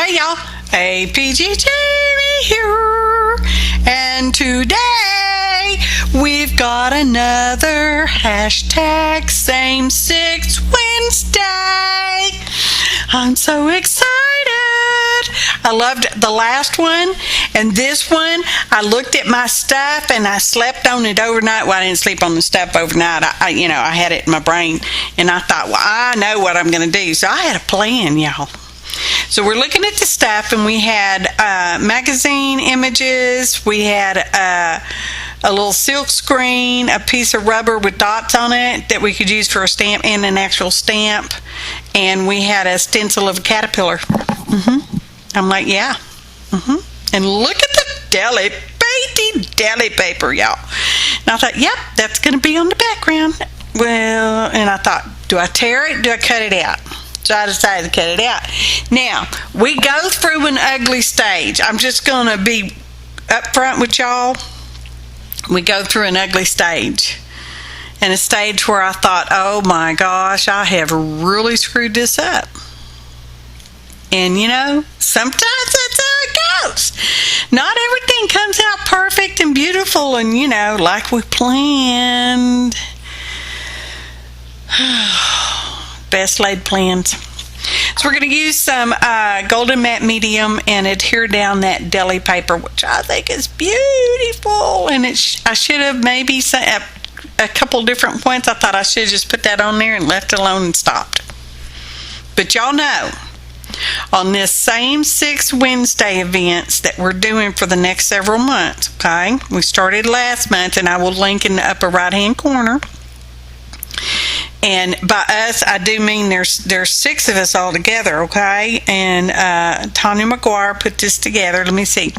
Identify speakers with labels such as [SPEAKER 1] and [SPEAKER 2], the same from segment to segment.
[SPEAKER 1] Hey y'all, APG Jamie here, and today we've got another hashtag Same Six Wednesday. I'm so excited. I loved the last one, and this one I looked at my stuff and I slept on it overnight. Well, I didn't sleep on the stuff overnight. I had it in my brain, and I thought, well, I know what I'm going to do. So I had a plan, y'all. So we're looking at the stuff, and we had magazine images, we had a little silk screen, a piece of rubber with dots on it that we could use for a stamp and an actual stamp, and we had a stencil of a caterpillar. I'm like, yeah. And look at the painty deli paper, y'all. And I thought, yep, that's going to be on the background. Well, and I thought, do I tear it? Do I cut it out? So I decided to cut it out. Now, we go through an ugly stage. I'm just going to be upfront with y'all. We go through an ugly stage. And a stage where I thought, oh my gosh, I have really screwed this up. And you know, sometimes that's how it goes. Not everything comes out perfect and beautiful and, you know, like we planned. Best laid plans. So we're going to use some golden matte medium and adhere down that deli paper, which I think is beautiful. And I should have maybe a couple different points. I thought I should have just put that on there and left it alone and stopped. But y'all know, on this same 6 Wednesday events that we're doing for the next several months, okay? We started last month, and I will link in the upper right-hand corner. And by us, I do mean there's 6 of us all together, okay? And Tanya McGuire put this together. Let me see.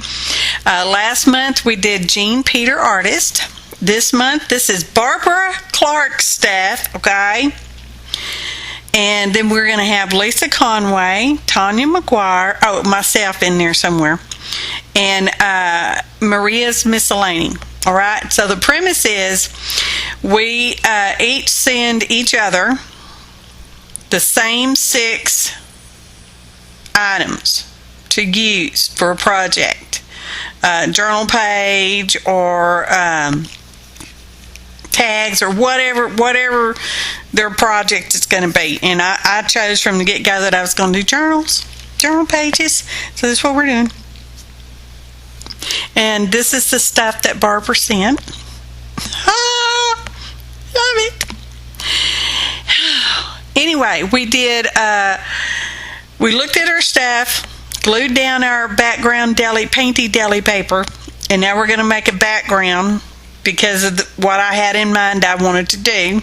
[SPEAKER 1] Last month, we did Jean Peter Artist. This month, this is Barbara Clark stuff, okay? And then we're going to have Lisa Conway, Tanya McGuire, myself in there somewhere, and Maria's Miscellany. All right, so the premise is we each send each other the same 6 items to use for a project, journal page or tags or whatever their project is going to be. And I chose from the get-go that I was going to do journal pages, so that's what we're doing. And this is the stuff that Barbara sent. Love it. Anyway, we looked at our stuff, glued down our background painty deli paper, and now we're going to make a background because of what I had in mind I wanted to do.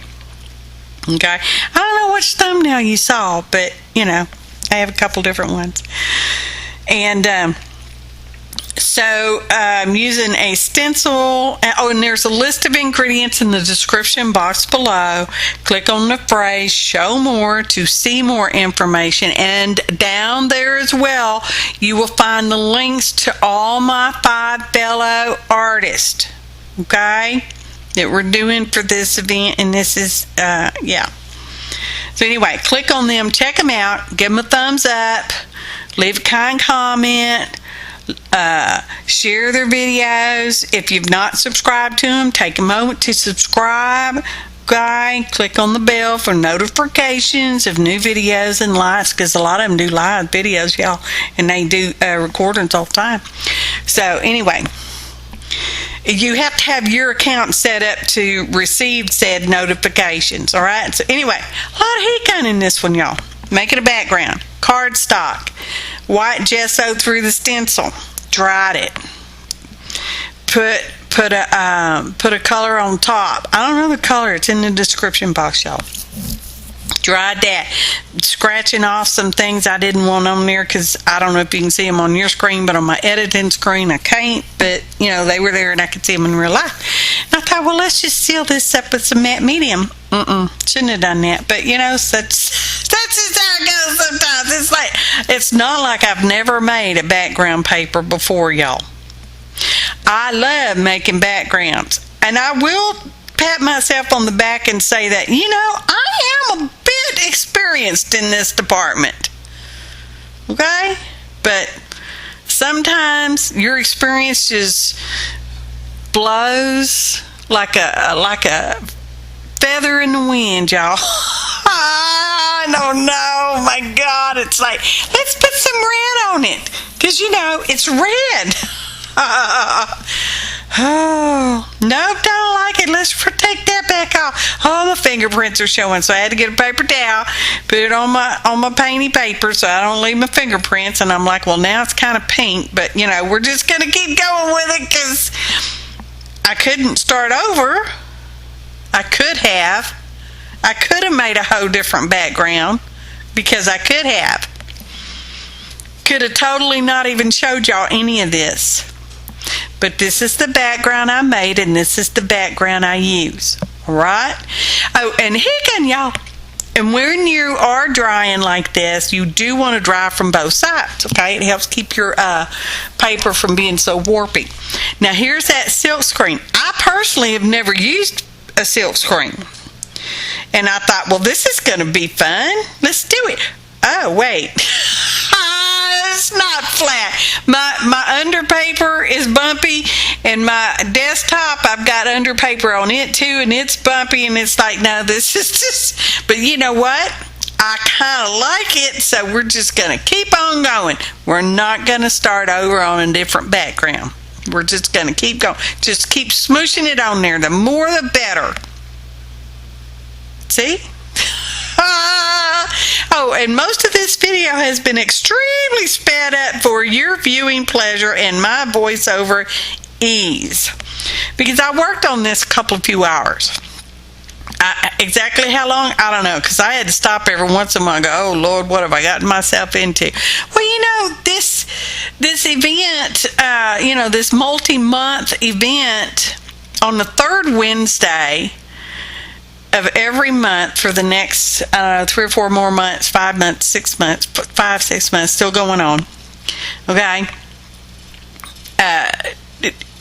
[SPEAKER 1] Okay, I don't know which thumbnail you saw, but you know, I have a couple different ones. And so I'm using a stencil. And there's a list of ingredients in the description box below. Click on the phrase show more to see more information, and down there as well you will find the links to all my 5 fellow artists, okay, that we're doing for this event. And this is so anyway, click on them, check them out, give them a thumbs up, leave a kind comment, share their videos. If you've not subscribed to them, take a moment to subscribe. Okay, click on the bell for notifications of new videos and lives, because a lot of them do live videos, y'all, and they do recordings all the time. So anyway, you have to have your account set up to receive said notifications. All right, so anyway, a lot of heat gun in this one, y'all. Make it a background. Cardstock, white gesso through the stencil, dried it, put a color on top. I don't know the color, it's in the description box, y'all. Dried that, scratching off some things I didn't want on there, because I don't know if you can see them on your screen, but on my editing screen I can't. But you know, they were there and I could see them in real life. And I thought, well, let's just seal this up with some matte medium. Shouldn't have done that, but you know, that's just how it goes sometimes. It's not like I've never made a background paper before, y'all. I love making backgrounds, and I will pat myself on the back and say that, you know, I am a bit experienced in this department. Okay? but sometimes your experience just blows like a feather in the wind, y'all. I don't know. My God, it's like, let's put some red on it, because it's red. Oh, nope, don't like it. Let's take that back off. Oh, my fingerprints are showing, so I had to get a paper towel, put it on my painty paper so I don't leave my fingerprints. And I'm like, well, now it's kind of pink, but we're just gonna keep going with it, because I couldn't start over. I could have made a whole different background, because I could have totally not even showed y'all any of this. But this is the background I made, and this is the background I use. All right? Oh, and higging, y'all. And when you are drying like this, you do want to dry from both sides, okay? It helps keep your paper from being so warpy. Now, here's that Silkscreen. I personally have never used a Silkscreen. And I thought, well, this is going to be fun. Let's do it. Oh, wait. It's not flat. My underpaper is bumpy, and my desktop, I've got underpaper on it too, and it's bumpy, and it's like, no, this is just, but you know what? I kind of like it, so we're just going to keep on going. We're not going to start over on a different background. We're just going to keep going. Just keep smooshing it on there. The more, the better. See? Oh, and most of this video has been extremely sped up for your viewing pleasure and my voiceover ease, because I worked on this a few hours. Exactly how long, I don't know, because I had to stop every once in a while and go, oh Lord, what have I gotten myself into? Well, this event, this multi-month event on the third Wednesday of every month for the next 3 or 4 more months, 5 months, 6 months, 5, 6 months, still going on. Okay,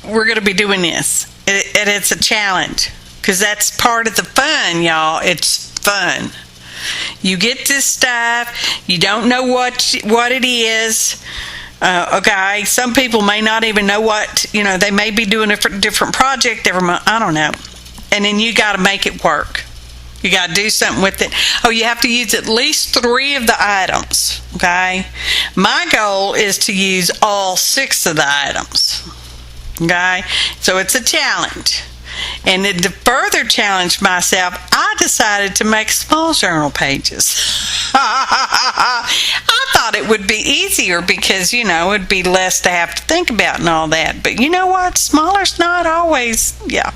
[SPEAKER 1] we're going to be doing this, and it's a challenge, because that's part of the fun, y'all. It's fun. You get this stuff, you don't know what it is. Okay, some people may not even know what, they may be doing a different project every month. I don't know. And then you got to make it work. You got to do something with it. Oh, you have to use at least 3 of the items, okay? My goal is to use all 6 of the items, okay? So it's a challenge. And to further challenge myself, I decided to make small journal pages. I thought it would be easier because, it'd be less to have to think about and all that. But you know what? Smaller's not always, yeah.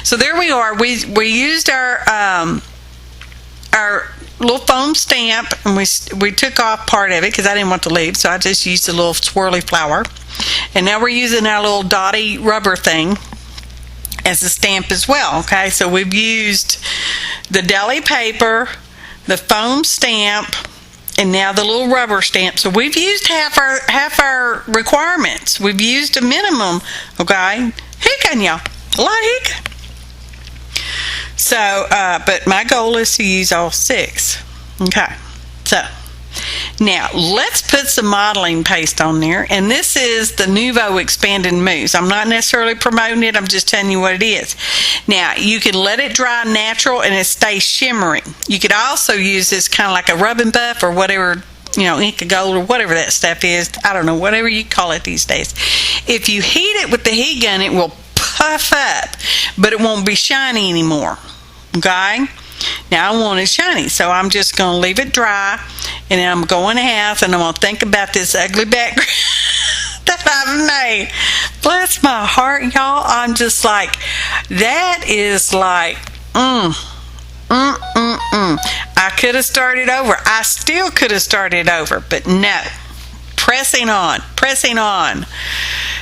[SPEAKER 1] So there we are. We used our little foam stamp, and we took off part of it because I didn't want to leave, so I just used a little swirly flower. And now we're using our little dotty rubber thing as a stamp as well. Okay, so we've used the deli paper, the foam stamp, and now the little rubber stamp. So we've used half our requirements. We've used a minimum. Okay, higging, y'all. A lot of higging. So, but my goal is to use all 6. Okay, so now let's put some modeling paste on there, and this is the Nuvo expanded mousse. I'm not necessarily promoting it, I'm just telling you what it is. Now you can let it dry natural and it stays shimmering. You could also use this kind of like a rub and buff or whatever, Inca Gold or whatever that stuff is. I don't know, whatever you call it these days. If you heat it with the heat gun, it will puff up, but it won't be shiny anymore. Okay, now I want it shiny, so I'm just going to leave it dry, and then I'm going to house, and I'm going to think about this ugly background that I've made. Bless my heart, y'all. I'm just like, that is like, I could have started over. I still could have started over, but no. Pressing on.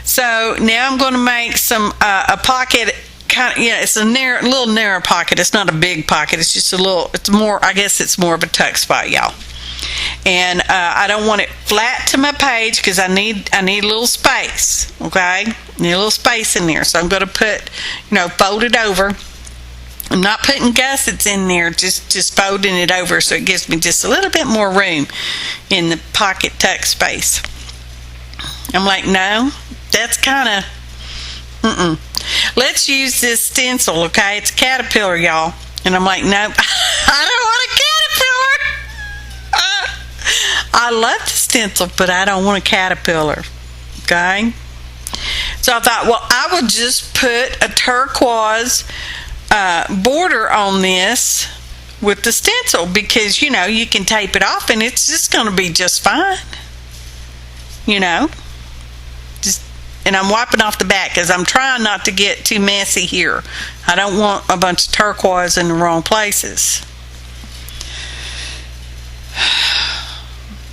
[SPEAKER 1] So now I'm going to make some a pocket. It's a little narrow pocket. It's not a big pocket. It's just a little. It's more. I guess it's more of a tuck spot, y'all. And I don't want it flat to my page because I need a little space. Okay, need a little space in there. So I'm going to put, fold it over. I'm not putting gussets in there. Just folding it over so it gives me just a little bit more room in the pocket tuck space. I'm like, no, that's kind of, let's use this stencil, okay? It's a caterpillar, y'all. And I'm like, no, I don't want a caterpillar. I love the stencil, but I don't want a caterpillar, okay? So I thought, well, I would just put a turquoise border on this with the stencil, because, you know, you can tape it off and it's just going to be just fine, you know. And I'm wiping off the back because I'm trying not to get too messy here. I don't want a bunch of turquoise in the wrong places.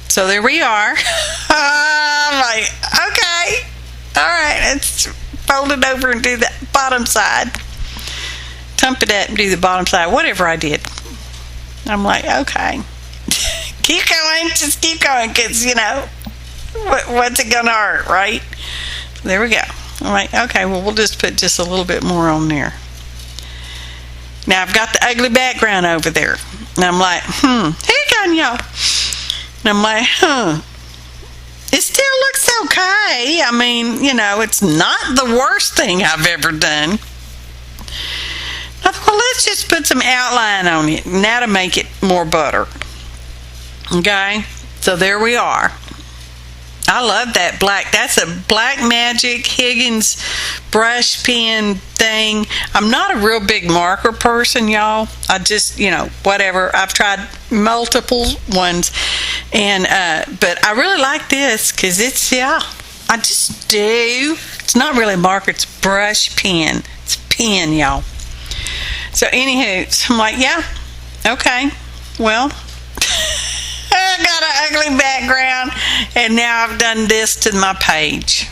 [SPEAKER 1] So there we are. I'm like, okay, all right, let's fold it over and do the bottom side. Tump it up and do the bottom side, whatever I did. I'm like, okay, keep going, just keep going, because, you know, what's it gonna hurt, right? There we go. I'm like, okay, well, we'll just put just a little bit more on there. Now I've got the ugly background over there, and I'm like, here you go, y'all. And I'm like, it still looks okay. I mean, you know, it's not the worst thing I've ever done. I thought, well, let's just put some outline on it, and that'll make it more butter. Okay, so there we are. I love that black. That's a Black Magic Higgins brush pen thing. I'm not a real big marker person, y'all. I just, you know, whatever. I've tried multiple ones, and but I really like this because it's, yeah, I just do. It's not really a marker. It's a brush pen. It's a pen, y'all. So anywho, I'm like, yeah, okay, well, I got an ugly background, and now I've done this to my page.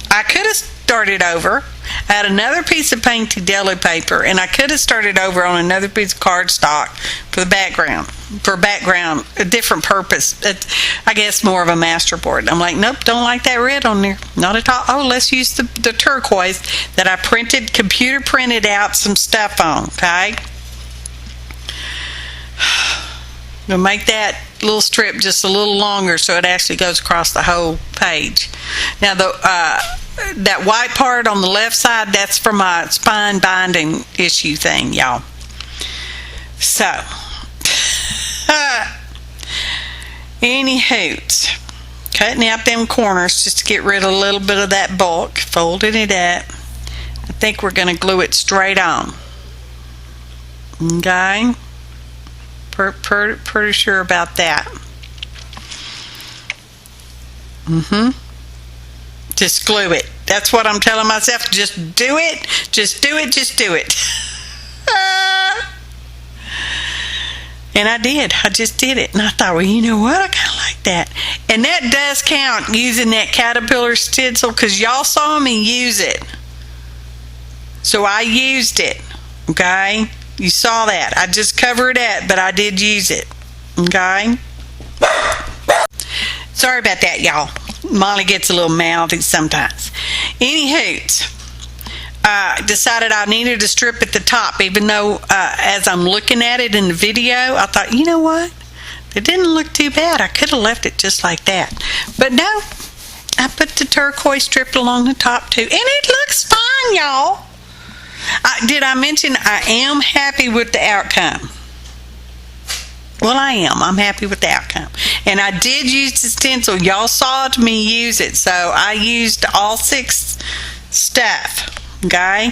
[SPEAKER 1] I could have started over. I had another piece of painty deli paper, and I could have started over on another piece of cardstock for the background. For background, a different purpose. It's, I guess, more of a masterboard. I'm like, nope, don't like that red on there. Not at all. Oh, let's use the turquoise that I computer printed out some stuff on, okay? We'll make that little strip just a little longer so it actually goes across the whole page. Now, that white part on the left side, that's for my spine binding issue thing, y'all. So, anywho, cutting out them corners just to get rid of a little bit of that bulk, folding it up. I think we're going to glue it straight on. Okay? Pretty sure about that. Just glue it. That's what I'm telling myself. Just do it. Just do it. Just do it. And I did. I just did it. And I thought, well, you know what? I kind of like that. And that does count, using that caterpillar stencil, because y'all saw me use it. So I used it. Okay? You saw that. I just covered it up, but I did use it. Okay? Sorry about that, y'all. Molly gets a little mouthy sometimes. Anywho, I decided I needed a strip at the top, even though as I'm looking at it in the video, I thought, you know what? It didn't look too bad. I could have left it just like that. But no, I put the turquoise strip along the top too, and it looks fine, y'all. Did I mention I am happy with the outcome? Well, I am. I'm happy with the outcome. And I did use the stencil. Y'all saw me use it. So I used all 6 stuff. Okay?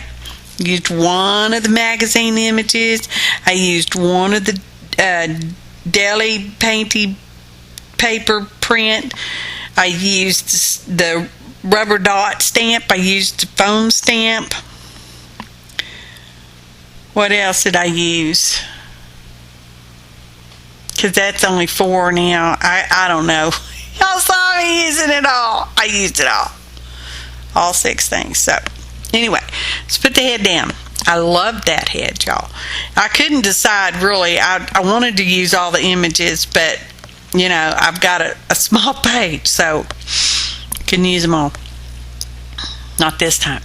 [SPEAKER 1] Used one of the magazine images. I used one of the deli painty paper print. I used the rubber dot stamp. I used the foam stamp. What else did I use? Because that's only 4 now. I don't know. Y'all saw me using it all. I used it all. All 6 things. So, anyway, let's put the head down. I love that head, y'all. I couldn't decide, really. I wanted to use all the images, but, you know, I've got a small page, so I couldn't use them all. Not this time.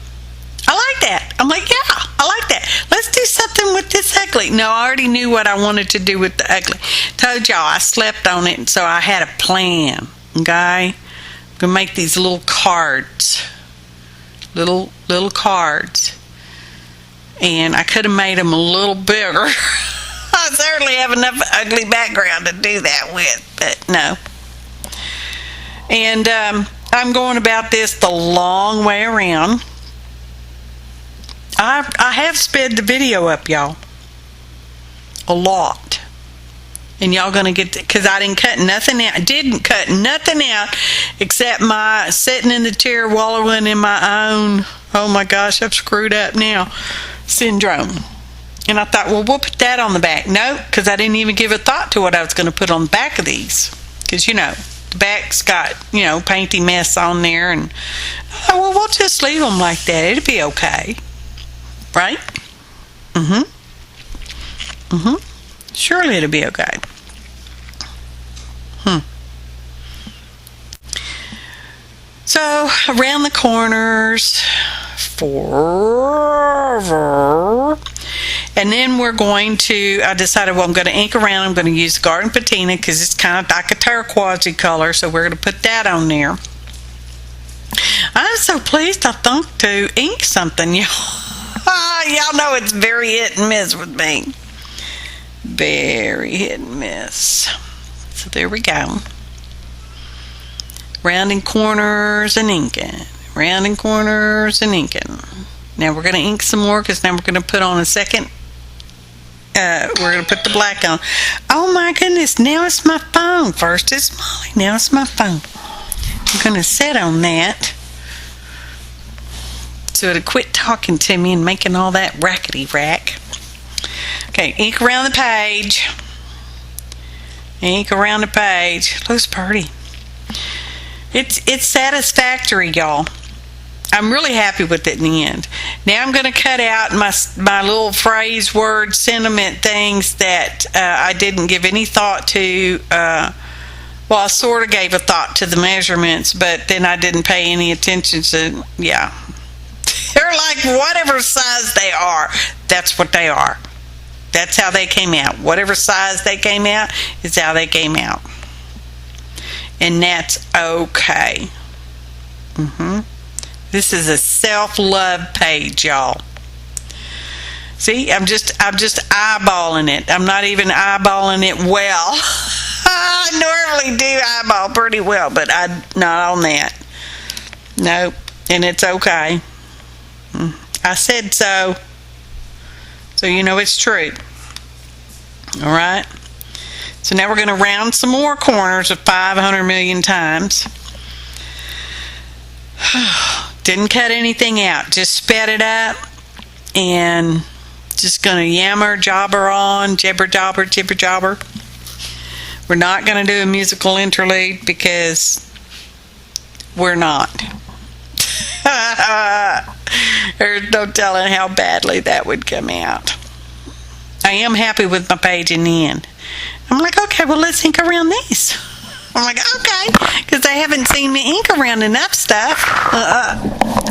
[SPEAKER 1] I like that. I'm like, yeah, I like that. Let's do something with this ugly. No, I already knew what I wanted to do with the ugly. Told y'all I slept on it, so I had a plan. Okay? gonna make these little cards, little cards, and I could have made them a little bigger. I certainly have enough ugly background to do that with, but no. And I'm going about this the long way around. I have sped the video up, y'all, a lot. And y'all gonna get, because I didn't cut nothing out. I didn't cut nothing out except my sitting in the chair wallowing in my own, oh my gosh, I've screwed up now, syndrome. And I thought, well, we'll put that on the back. No, because I didn't even give a thought to what I was going to put on the back of these. Because, you know, the back's got, you know, painty mess on there. And, oh, well, we'll just leave them like that. It'll be okay. Right? Surely it'll be okay. So, around the corners, forever. And then we're going to, I decided, well, I'm going to ink around. I'm going to use the garden patina because it's kind of like a turquoisey color, so we're going to put that on there. I'm so pleased, I think, to ink something, y'all. Y'all know it's very hit and miss with me. Very hit and miss. So there we go. Rounding corners and inking. Rounding corners and inking. Now we're going to ink some more because now we're going to put on a second. We're going to put the black on. Oh my goodness, now it's my phone. First it's Molly, now it's my phone. I'm going to sit on that so it'll quit talking to me and making all that rackety rack. Okay, ink around the page. Ink around the page. Looks pretty. It's satisfactory, y'all. I'm really happy with it in the end. Now I'm going to cut out my little phrase, word, sentiment things that I didn't give any thought to. Well, I sort of gave a thought to the measurements, but then I didn't pay any attention to, yeah. They're like whatever size they are, that's what they are. That's how they came out. Whatever size they came out is how they came out. And that's okay. This is a self-love page, y'all. See, I'm just eyeballing it. I'm not even eyeballing it well. I normally do eyeball pretty well, but I'm not on that. Nope. And it's okay. I said so. So you know it's true. All right. So now we're going to round some more corners of 500 million times. Didn't cut anything out, just sped it up and just gonna yammer jobber on, jibber jobber, jibber jobber. We're not gonna do a musical interlude because we're not. There's no telling how badly that would come out. I am happy with my page in the end. I'm like, okay, well, let's ink around these. I'm like, okay, because I haven't seen me ink around enough stuff.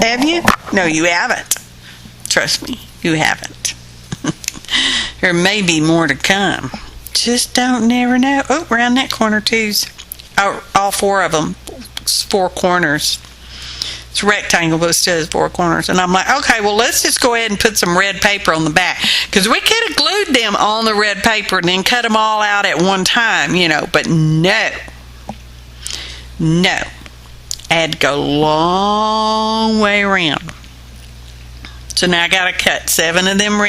[SPEAKER 1] Have you? No, you haven't. Trust me, you haven't. There may be more to come. Just don't never know. Oh, around that corner too. Oh, all four of them. It's four corners. It's a rectangle, but it still has four corners. And I'm like, okay, well, let's just go ahead and put some red paper on the back. Because we could have glued them on the red paper and then cut them all out at one time, you know. But no. No. I had to go a long way around. So now I got to cut 7 of them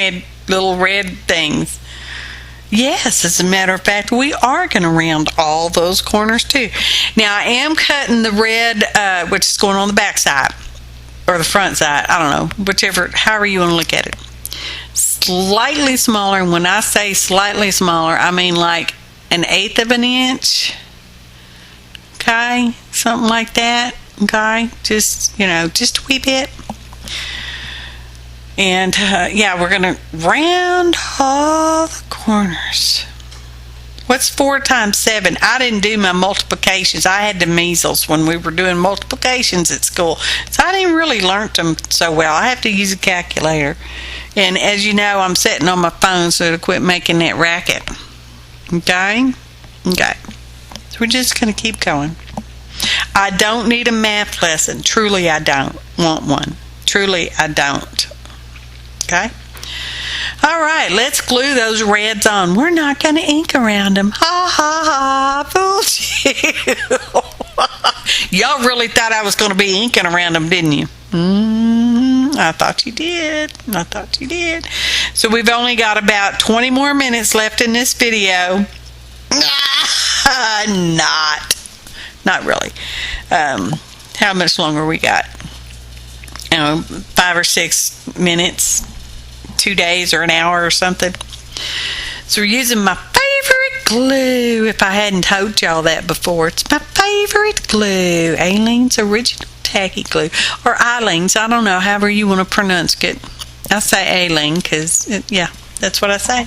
[SPEAKER 1] little red things. Yes, as a matter of fact, we are going to round all those corners too. Now I am cutting the red, which is going on the back side or the front side. I don't know, whichever, however you want to look at it. Slightly smaller, and when I say slightly smaller, I mean like 1/8 of an inch. Okay, something like that. Okay, just, you know, just a wee bit. And yeah, we're going to round all the corners. What's 4 times 7? I didn't do my multiplications. I had the measles when we were doing multiplications at school. So I didn't really learn them so well. I have to use a calculator. And as you know, I'm sitting on my phone, so it'll quit making that racket. Okay? Okay. So we're just going to keep going. I don't need a math lesson. Truly, I don't want one. Truly, I don't. Okay? All right, let's glue those reds on. We're not going to ink around them. Ha, ha, ha. Fooled you. Y'all really thought I was going to be inking around them, didn't you? I thought you did. I thought you did. So we've only got about 20 more minutes left in this video. Not really. How much longer we got? 5 or 6 minutes, 2 days or an hour or something. So we're using my favorite glue. If I hadn't told y'all that before, it's my favorite glue, Aleene's Original Tacky Glue, or Aleene's. I don't know, however you want to pronounce it. I say Aleene because, yeah, that's what I say.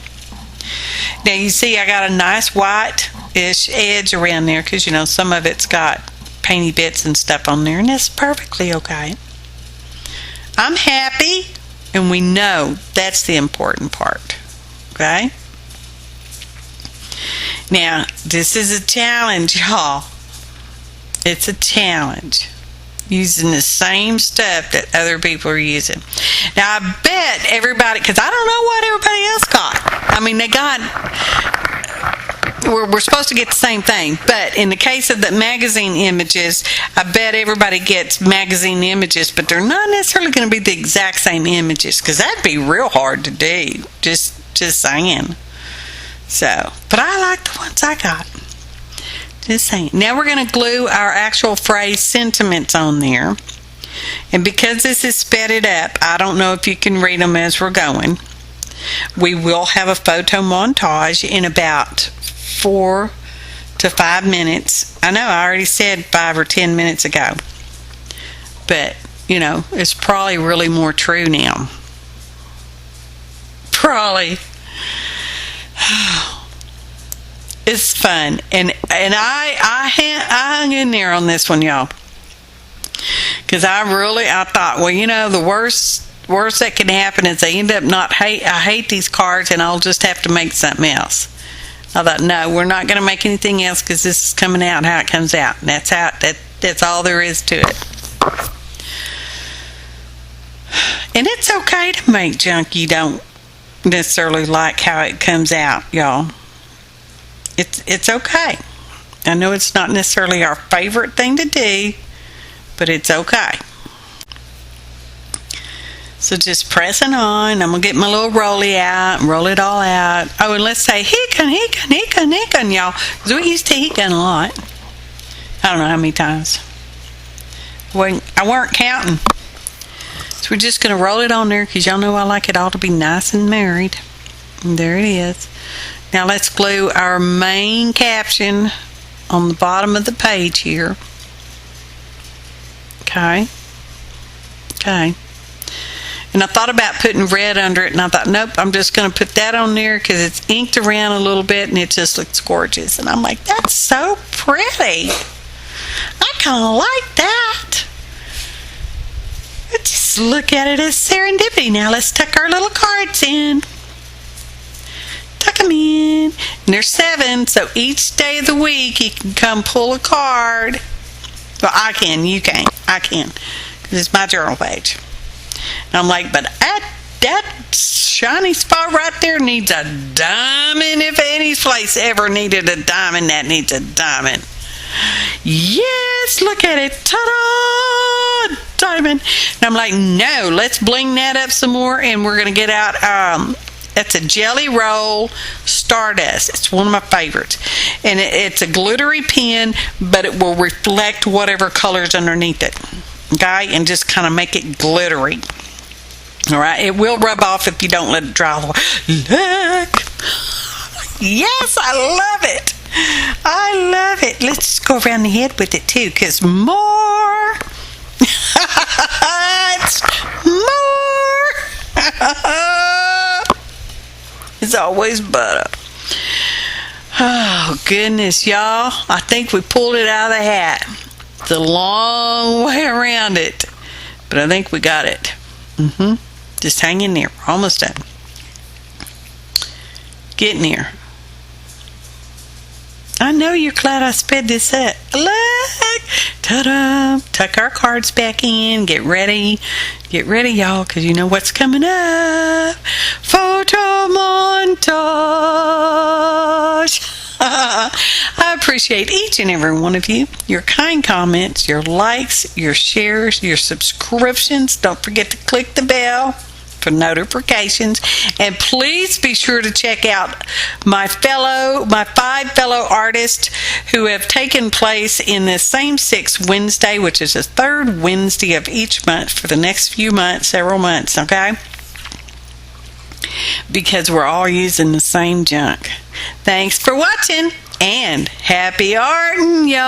[SPEAKER 1] Now you see I got a nice white-ish edge around there because, you know, some of it's got painty bits and stuff on there, and that's perfectly okay. I'm happy, and we know that's the important part, okay? Now, this is a challenge, y'all. It's a challenge. Using the same stuff that other people are using. Now, I bet everybody, because I don't know what everybody else got. I mean, they got, we're supposed to get the same thing, but in the case of the magazine images, I bet everybody gets magazine images, but they're not necessarily going to be the exact same images, because that'd be real hard to do. Just saying. So, but I like the ones I got. Just saying. Now we're going to glue our actual phrase sentiments on there. And because this is sped it up, I don't know if you can read them as we're going. We will have a photo montage in about 4 to 5 minutes. I know I already said 5 or 10 minutes ago. But, you know, it's probably really more true now. Probably. It's fun, and I hung in there on this one, y'all, because I thought, well, you know, the worst that can happen is they end up I hate these cards, and I'll just have to make something else. I thought, no, we're not going to make anything else because this is coming out how it comes out, and that's all there is to it. And it's okay to make junk you don't necessarily like how it comes out, y'all. It's okay. I know it's not necessarily our favorite thing to do, but it's okay. So just pressing on. I'm going to get my little rolly out and roll it all out. Oh, and let's say higgin, y'all. Because we used to higgin a lot. I don't know how many times. I weren't counting. So we're just going to roll it on there because y'all know I like it all to be nice and married. And there it is. Now let's glue our main caption on the bottom of the page here. Okay. And I thought about putting red under it, and I thought, nope, I'm just going to put that on there because it's inked around a little bit and it just looks gorgeous. And I'm like, that's so pretty. I kind of like that. Let's just look at it as serendipity. Now let's tuck our little cards in. Tuck them in. And there's 7, so each day of the week you can come pull a card. Well, I can, you can't. I can, because it's my journal page. And I'm like, but that shiny spot right there needs a diamond. If any place ever needed a diamond, that needs a diamond. Yes, look at it. Ta-da! Diamond. And I'm like, no, let's bling that up some more, and we're going to get out, that's a Jelly Roll Stardust. It's one of my favorites. And it's a glittery pen, but it will reflect whatever color's underneath it. Okay? And just kind of make it glittery. Alright? It will rub off if you don't let it dry. Look! Yes, I love it! I love it. Let's just go around the head with it too, because more! It's more! It's always butter. Oh, goodness, y'all. I think we pulled it out of the hat. It's a long way around it, but I think we got it. Just hang in there. We're almost done. Getting there. I know you're glad I sped this up. Look! Ta-da! Tuck our cards back in. Get ready, y'all, because you know what's coming up. Photo montage. I appreciate each and every one of you. Your kind comments, your likes, your shares, your subscriptions. Don't forget to click the bell for notifications, and please be sure to check out my 5 fellow artists who have taken place in this same 6th Wednesday, which is the 3rd Wednesday of each month for the next few months, several months, okay? Because we're all using the same junk. Thanks for watching, and happy arting, y'all!